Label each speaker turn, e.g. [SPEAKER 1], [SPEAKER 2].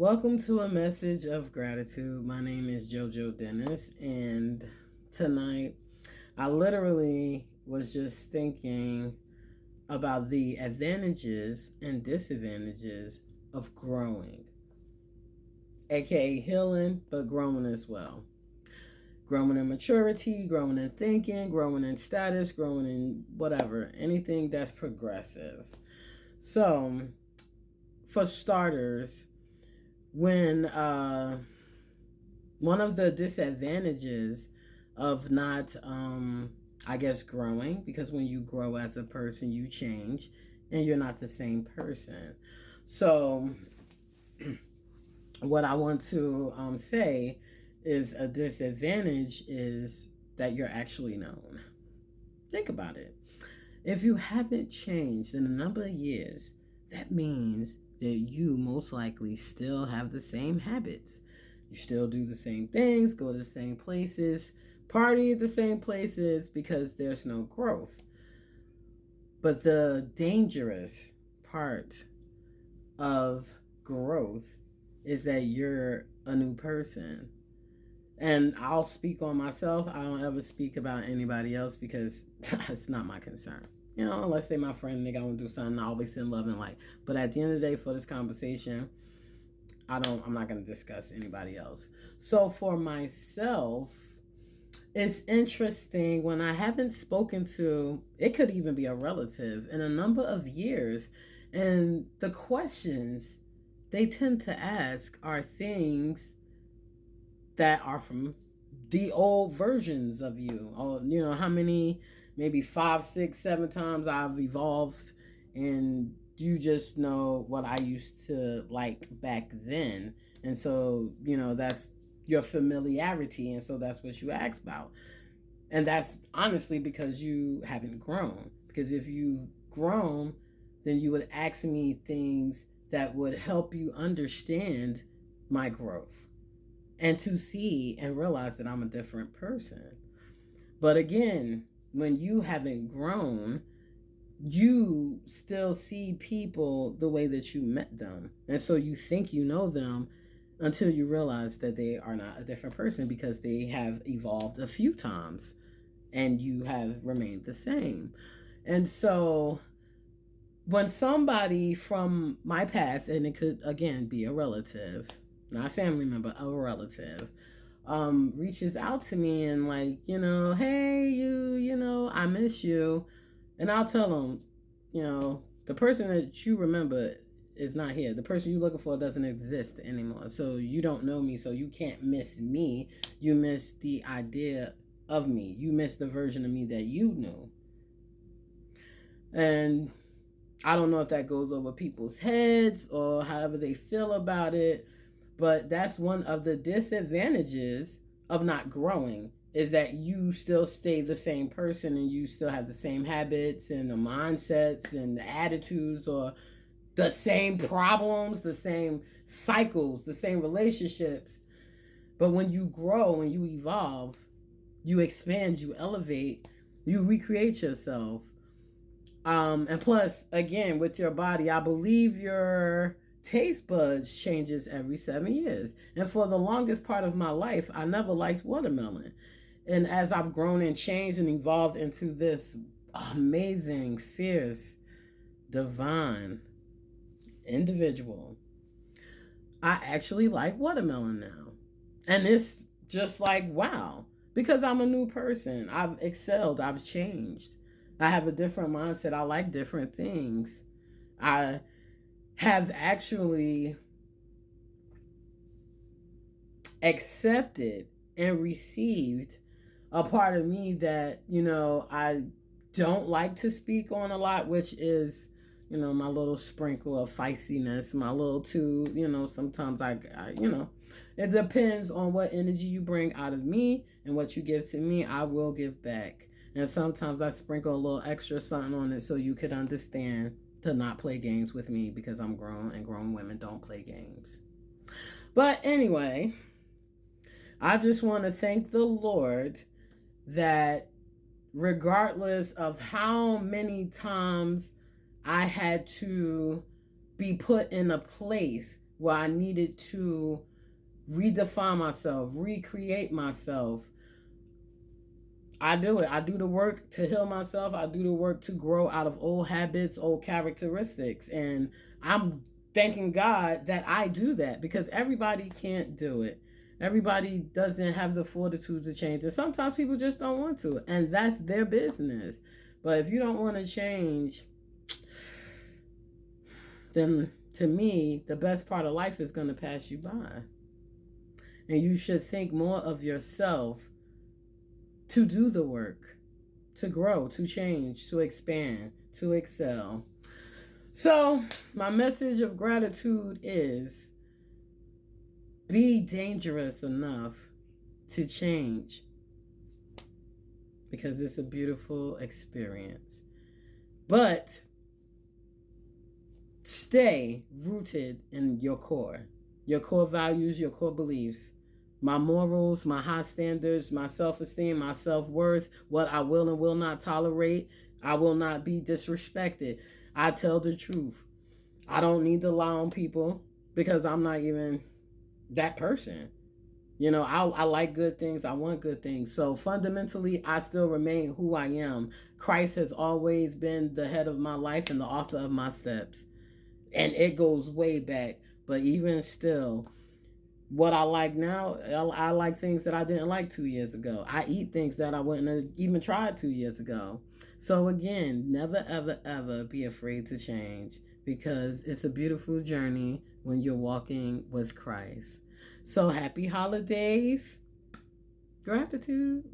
[SPEAKER 1] Welcome to a message of gratitude. My name is JoJo Dennis, and tonight I literally was just thinking about the advantages and disadvantages of growing, aka healing, but growing as well. Growing in maturity, growing in thinking, growing in status, growing in whatever, anything that's progressive. So, for starters, when one of the disadvantages of not I guess growing, because when you grow as a person you change and you're not the same person. So what I want to say is a disadvantage is that you're actually known. Think about it. If you haven't changed in a number of years, that means that you most likely still have the same habits. You still do the same things, go to the same places, party at the same places because there's no growth. But the dangerous part of growth is that you're a new person. And I'll speak on myself. I don't ever speak about anybody else because it's not my concern. Unless they my friend, they want to do something, I always send love and light. But at the end of the day, for this conversation, I'm not going to discuss anybody else. So for myself, it's interesting when I haven't spoken to, it could even be a relative, in a number of years, and the questions they tend to ask are things that are from the old versions of you. Or, how many, maybe 5, 6, 7 times I've evolved, and you just know what I used to like back then. And so, that's your familiarity. And so that's what you ask about. And that's honestly because you haven't grown. Because if you've grown, then you would ask me things that would help you understand my growth and to see and realize that I'm a different person. But again, when you haven't grown, you still see people the way that you met them. And so you think you know them until you realize that they are not a different person because they have evolved a few times and you have remained the same. And so when somebody from my past, and it could again be a relative, not a family member, a relative, reaches out to me and like, hey, I miss you. And I'll tell them, the person that you remember is not here. The person you're looking for doesn't exist anymore. So you don't know me, so you can't miss me. You miss the idea of me. You miss the version of me that you knew. And I don't know if that goes over people's heads or however they feel about it, but that's one of the disadvantages of not growing, is that you still stay the same person and you still have the same habits and the mindsets and the attitudes, or the same problems, the same cycles, the same relationships. But when you grow and you evolve, you expand, you elevate, you recreate yourself. And plus, again, with your body, I believe your taste buds changes every 7 years. And for the longest part of my life, I never liked watermelon. And as I've grown and changed and evolved into this amazing, fierce, divine individual, I actually like watermelon now. And it's just like, wow, because I'm a new person. I've excelled, I've changed. I have a different mindset. I like different things. I have actually accepted and received a part of me that, I don't like to speak on a lot, which is, my little sprinkle of feistiness, my little too, sometimes I it depends on what energy you bring out of me and what you give to me, I will give back. And sometimes I sprinkle a little extra something on it so you could understand to not play games with me, because I'm grown and grown women don't play games. But anyway, I just want to thank the Lord that regardless of how many times I had to be put in a place where I needed to redefine myself, recreate myself, I do it. I do the work to heal myself. I do the work to grow out of old habits, old characteristics. And I'm thanking God that I do that, because everybody can't do it. Everybody doesn't have the fortitude to change. And sometimes people just don't want to. And that's their business. But if you don't want to change, then to me, the best part of life is going to pass you by. And you should think more of yourself to do the work, to grow, to change, to expand, to excel. So, my message of gratitude is be dangerous enough to change, because it's a beautiful experience. But stay rooted in your core values, your core beliefs. My morals, my high standards, my self-esteem, my self-worth, what I will and will not tolerate. I will not be disrespected. I tell the truth. I don't need to lie on people, because I'm not even that person. You know, I like good things. I want good things. So fundamentally, I still remain who I am. Christ has always been the head of my life and the author of my steps. And it goes way back. But even still, what I like now, I like things that I didn't like 2 years ago. I eat things that I wouldn't have even tried 2 years ago. So again, never, ever, ever be afraid to change, because it's a beautiful journey when you're walking with Christ. So happy holidays. Gratitude.